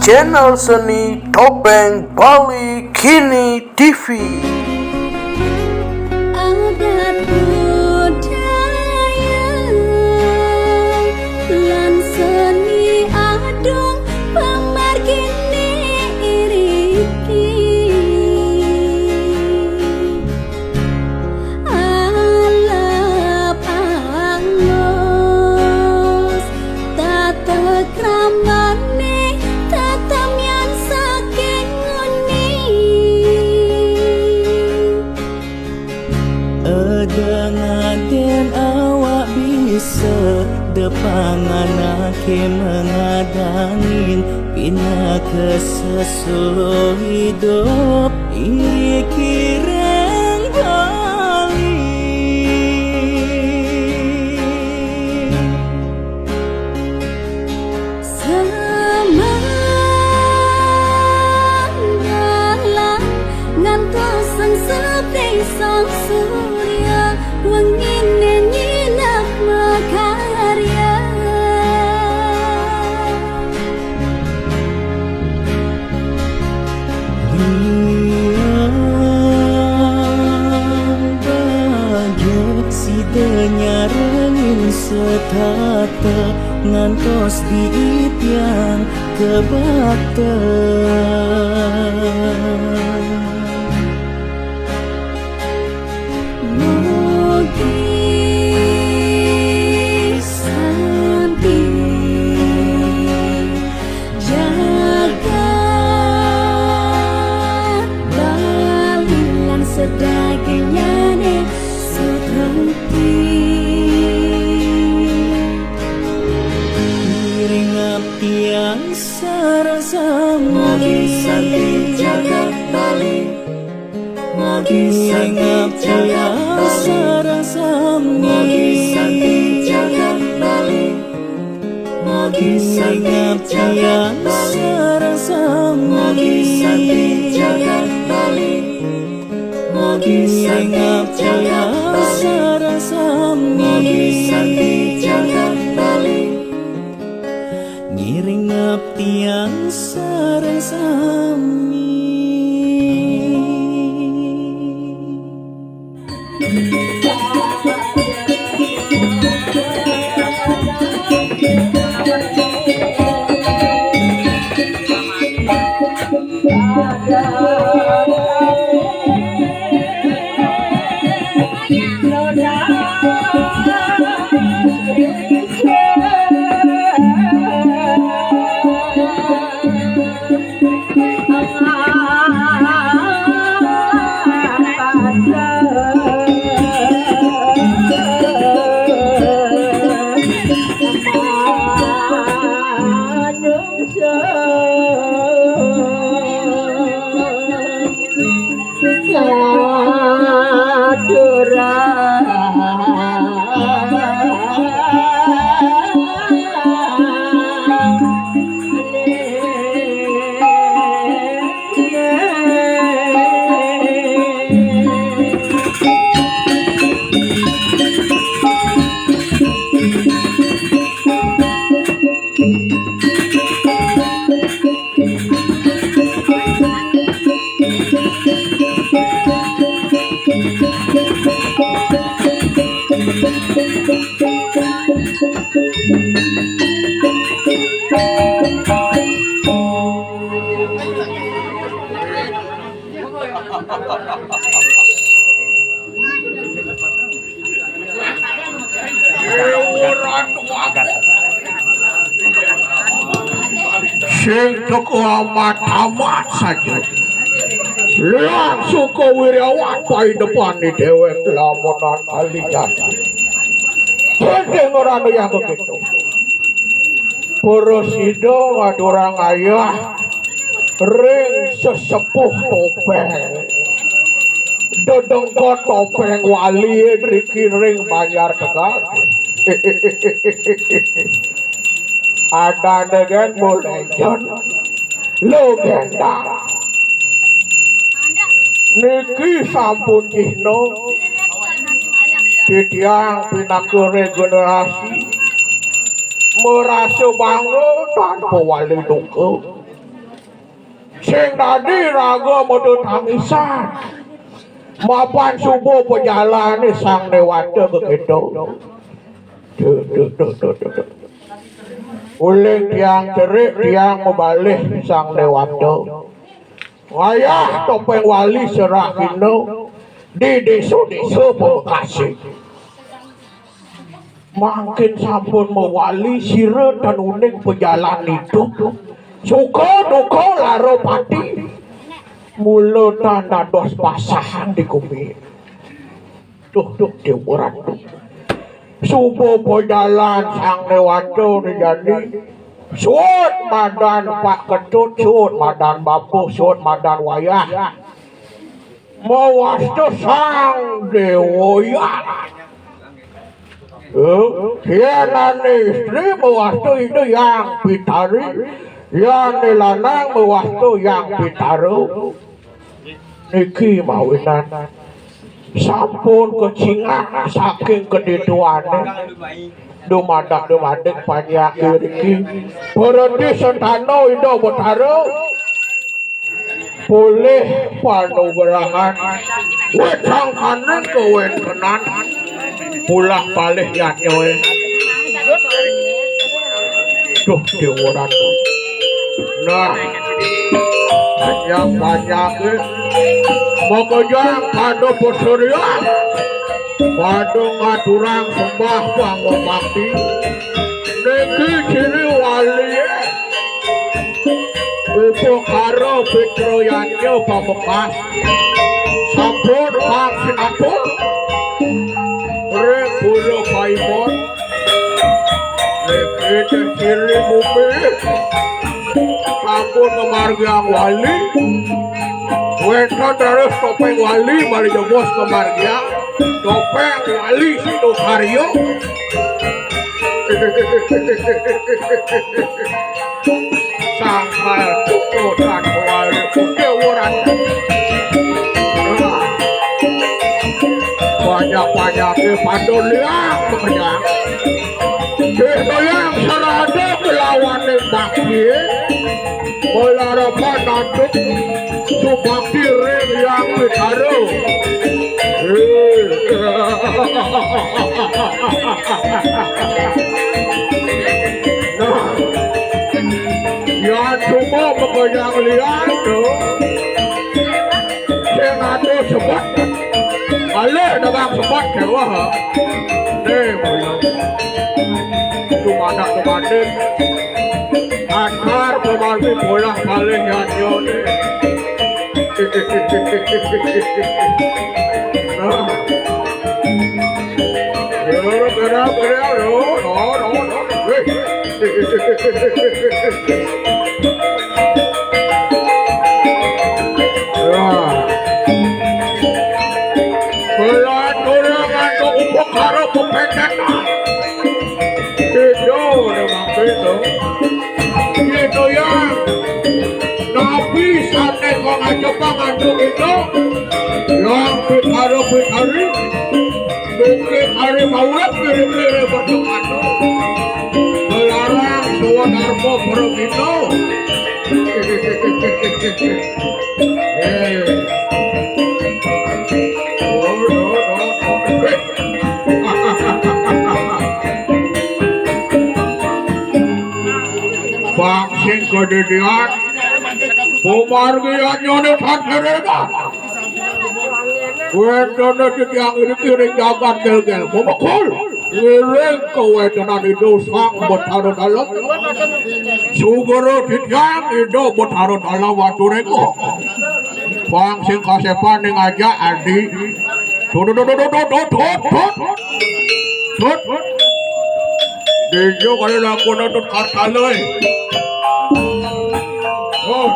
channel seni Topeng Bali Kini TV. Adat budaya lan seni adung pemargine iriki alap angus tata kramane tatamyan saking nguni Dengan awak bisa depanganake mengadangin Bina kesesulo hidup ini kirang Bali Semanggalan ngantos sang sepi sang surya wengine nyinak makarya Liang bahagia sidenya rengin setata Ngantos diitian kebakta Mugi santi jagat Bali lan sedagingane setrenti Miring abdian sarasa Mugi santi jagat Bali, Mugi santi jagat Bali, Mugi santi jagat Bali, Mugi santi jagat Bali, Mugi santi jagat Bali, Mugi santi jagat Bali, Mugi santi jagat Bali. Ngiring abdian sarasami Sing teko amat saja. Langsung ke wiryawan pai depan ni dewek lamunan kalian. Penting orang yang begitu. Porosido ngadurang ayah ring sesepuh topeng. Dodongkot topeng wali Riki ring Banjar Tegal. Ada dengan mulai legenda niki sampun jihno titiang pinaku regenerasi merasa bangga tanpa wali duka sing tadi raga modul tangisan mapan subuh perjalanan sang dewata begitu uling tiang cerik tiang membalik sang dewata ayah topeng wali Serakino di desa-desa Bekasi makin sampun mewali sira dan uning pejalan hidup suka duka laro pati mula tanda dos pasahan di kuping tuh diurat subuh pejalan sang dewata jadi suut madan Pak Ketut suut madan Bapu suut madan Wayah mawastu sang dewoya Kianan istri mewastu itu yang pitari, yang lanang mewastu yang pitaru. Niki mawinan sampun kecingan saking kedituane. Dumadak panjang iki. Berarti sentano itu betaru. Boleh panugrahan wetang kanan ke wetenan pulah balik ya nyowe duh diuran nah banyak pokoknya kado posurian kado ngaturang sembah pangomati niki ciri wali Upo karo Petroyanyo Pamekas sampun kang sinatun Repulo Paimon Lekete ciri bumi sampun kemargiang wali Weton terus topeng wali balik jebos kemargiang topeng wali Sidokaryo Sangkal tututan wali kudewuran banyak-banyak pandun liang pekerjaan itu yang serada melawan bakti melarapan nantuk subakti ring yang bitaru ya cuma pekerjaan liang tu yang ada sebut ale dabang sebut kewah boleh cuma nak kebanding antar pemargi bola paling yanyo ni Karo pependekan itu memang itu yang Nabi sampai kau ngajak ngandung itu yang pitari mungkin hari maulah pilih-pilih berjumatu melarang suwa narko perut itu Bangsing kededian pemargian nyonya tangerega wedana yang ini kiri jagat gel-gel memukul ngiring ke wedana itu sang bertaruh dalam sugoro titiang itu bertaruh dalam waktu reko bangsing kasepan yang aja adi tut Dejo kalau laku nonton kartaloi. Oh,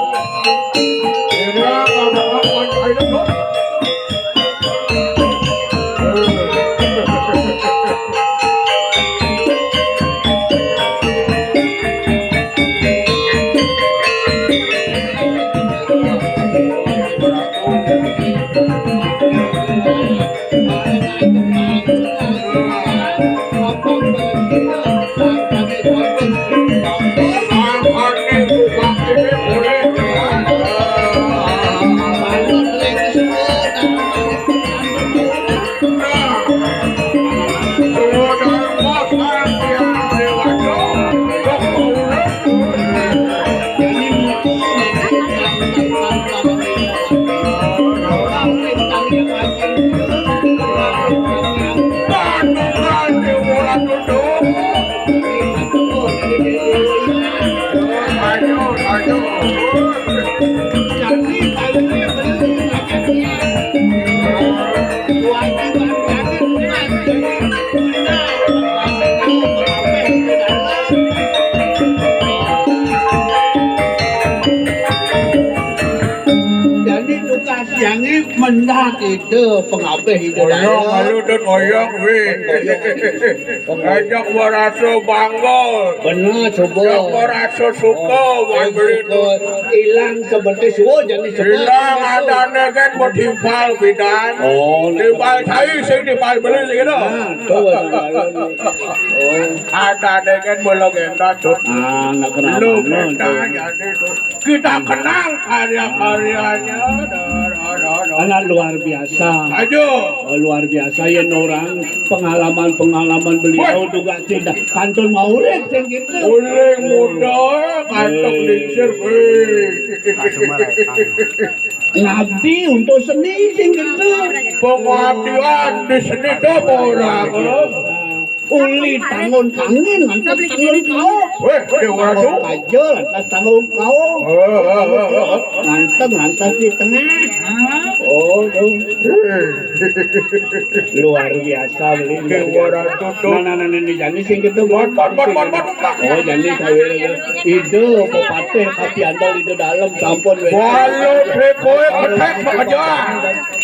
ini apa ada tu? Jadi kalian jadi tugas yang ini mendak itu pengabeh itu Lalu dan oyang weh. Ajak merasa bangga. benar Ajak coba merasa suka. hilang seperti suwo jadi Hilang ada negan bertimpal bidan. Oh, Timpal saya sing timpal beli gitu. Ada negan belagenda tuh. Anak Lu kenapa kita jadi tuh. Kita kenang karya-karyanya. anak luar biasa. Ayo. Luar biasa ya orang pengalaman beliau juga tidak kantun maurek sing gitu. Uling muda kantong lingsir weh. Ngabdi untuk seni sing gitu. Pengabdian di sini tuh orang. Uli tangun tangin ngantar tangun kau. Weh, dia orang tuh. Aja lantas tangun kau. Ngantar di tengah. Oh, tuh. Luar biasa beli. Nah, ini jadi sing gitu. Oh, jadi saya itu pepatih tapi andal itu dalam sampun. Walau dekoe ketek aja.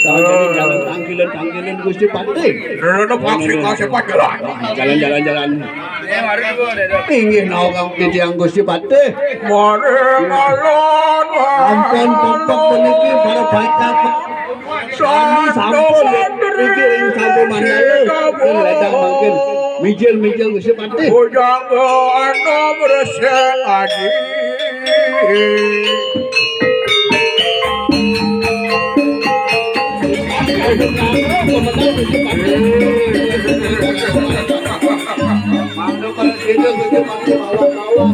Jalan tangkilan Gusti Patih. Rene paksi kasih pajalan. Jalan. Ingin orang di tiang Gusti Patih. Mare ngalon. Ampun pokok meniki para baik sampun iki sampun mandala ledang mangkin mijil Gusti Patih. Ujang anu beresek aji. Mangga kalau situ Gusti Patih bawa-bawa.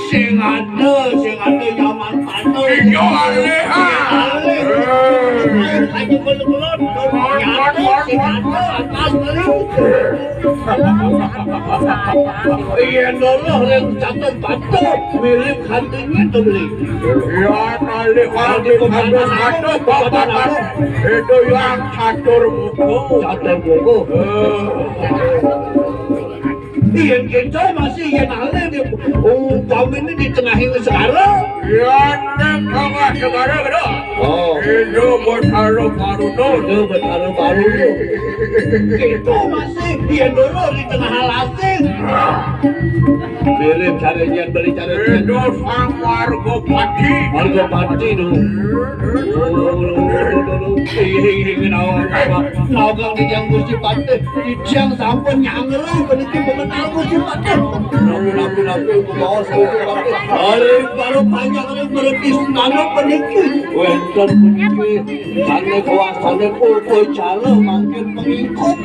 Sing ada nyaman pantau. Yo ale ha. Ayo kulon nyata sing ada atas beli. Iya dulu yang catat pantau mirip hantunya tuh beli. Ya nali kandung satu bapak itu yang catur buku. Catat buku. Iya kita masih yang ada di kami ini di tengahin sekarang. Ya nek tengah segala gitu. Oh. Itu bertaruh baru tuh. Itu baru itu masih dia dulu di tengah hal asing. Mirip caranya beli caranya. Itu sang warga pati. Warga pati dulu. Ingin awak di yang Gusti Patih di siang sampun nyangel peniti pemenang Gusti Patih. Nabi bawa Gusti Patih. Baru panjang berarti nano peniki. Wenten peniki. Sange kuasane kulko calo makin pengikut.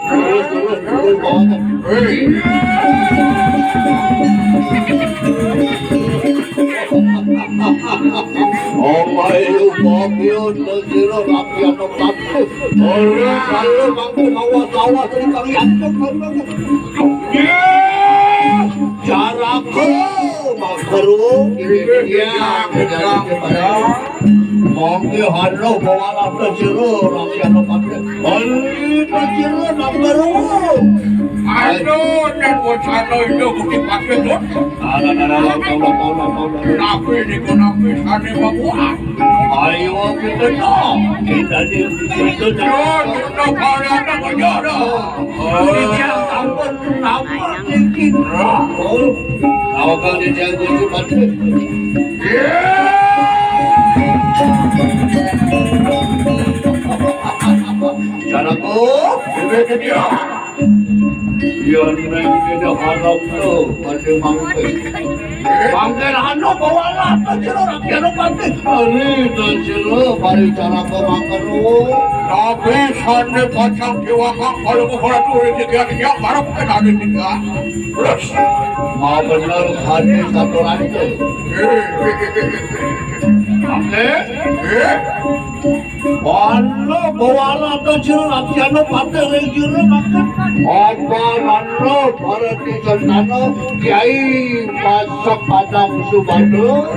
Terus bawa. Omayu mobil terjiro rakyat patu. Orang kalau mampu mawa serikang yantuk. Jarakku makru iya mongki halo bawa terjiro rakyat patu. Terjiro makru. Aduh, dan wacana itu bukti pakai tuh. Nabi ini kau nabi sana bawa. Ayo kita dong. Kita di situ Ya, kita pada ada kerja. yang sampun dikit. Awak kalau dia Gusti Patih. Jaraku, Ini dia. neng kita harap tu pada mangke. Mangke anu bawa lah tak jero rakyat pati. Hari tak jero bari cara ke mangke lu. Tapi sana pacang kiwakang kalau bukan tu dia baru kan ada tiga. Terus, mau benar hari satu lagi. Oke, Balo bawala to jero rakyano pate re jero makan. Apa nano bharati santano kiai masak padang subado.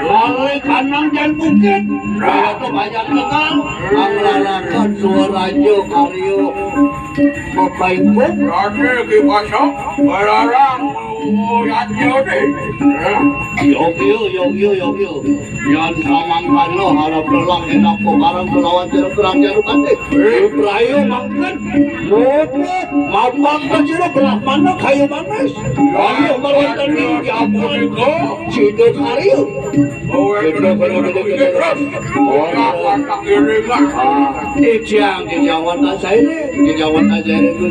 Lari kanang dan bukit. Itu banyak tekan. Anglalakan suarajo karyo. Bapak Ibu. Rane ki pasang bararang yatyo deh. Yo. Yan samang kano harap lelang enak ko barang melawan jero kerang jero kate. Prayo mangken. Mopo mabang ka jero belah mana kayu manis. Ayo marawan ni diapuan ko. Sido karyo. Dijawab aja itu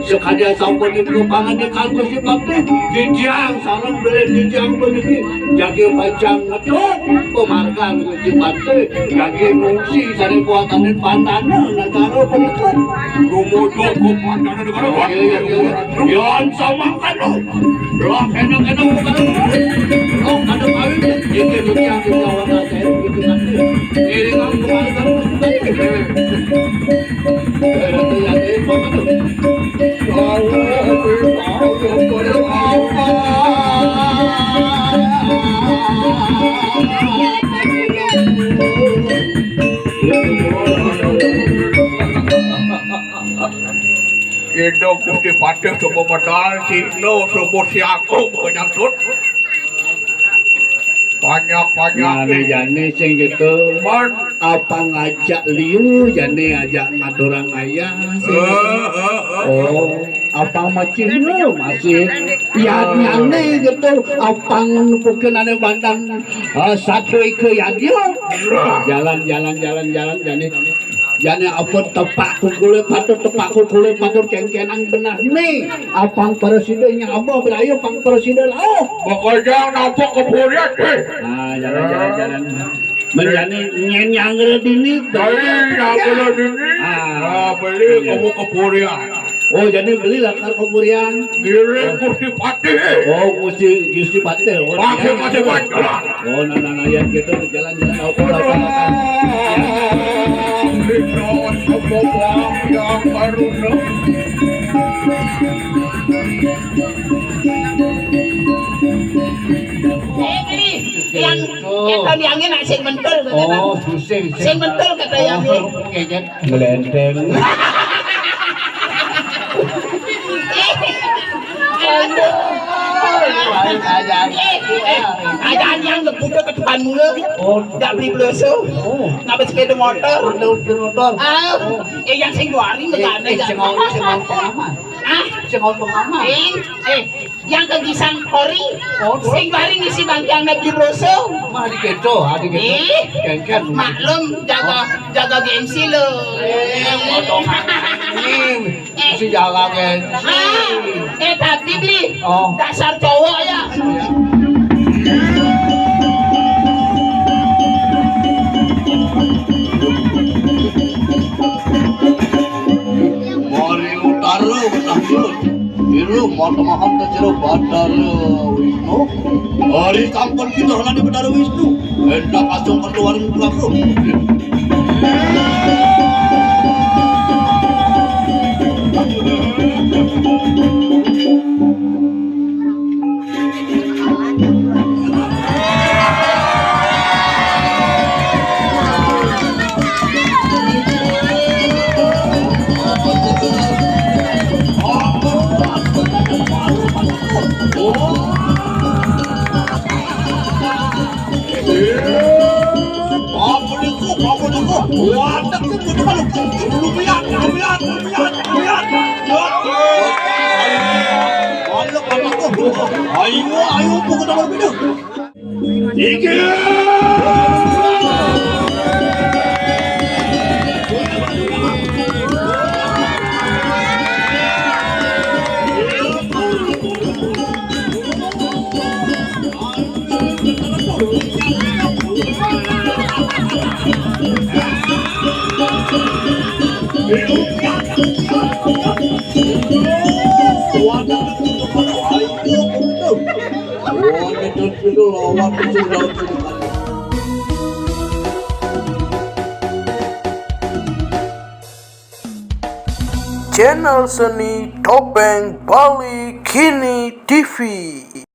sekadar sampun itu pangan di kalku si kapten. Dijang salam beli dijang begitu. Jadi pacang ngetuk pemarkan si kapten. Jadi fungsi dari kuatan pandana negara berikut. Rumuduk ku pandana negara. Yan sama kanu. Doa kenang-kenang bukan. Oh kada kawin. Jadi dijang dijawab aja itu kapten. Ini kan kuatan. Indo Gusti Patih coba medal Cino subuh si aku menyangkut banyak jane sing gitu apa ngajak liu jane ajak ngadorang ayah oh apa macam lu masih nyane gitu apa nupukenane bandang satu ke yadio jalan jane apa tepak kukule patur cengkenang benar nih apang presidennya apa berayo pang presiden pokoknya nampak kepurian jalan menjadi nyenyang redini beli kamu kepurian oh jadi beli lakar kepurian giring Gusti Patih oh Gusti Patih masih banyak oh nana yang gitu jalan-jalan apa lakar yang baru yang tadi angin nak sing mentul kata sing mentul kata yang ini melenteng Ajaan yang kebuka ke depan mula nggak beli belusu nggak beli sepeda motor yang sing dua hari nggak ada yang kegisang kori sing dua hari ngisi bangkiang nggak beli belusu mah dikeco maklum jaga gengsi lo si jaga gengsi tapi beli dasar cowok ya Mari utara benah biru mata maham jero Bathara Wisnu hari kampung kita halani Bathara Wisnu hendak asung keluar pelaku Ayo, buka dalam video. Iki. Channel Seni Topeng Bali Kini TV.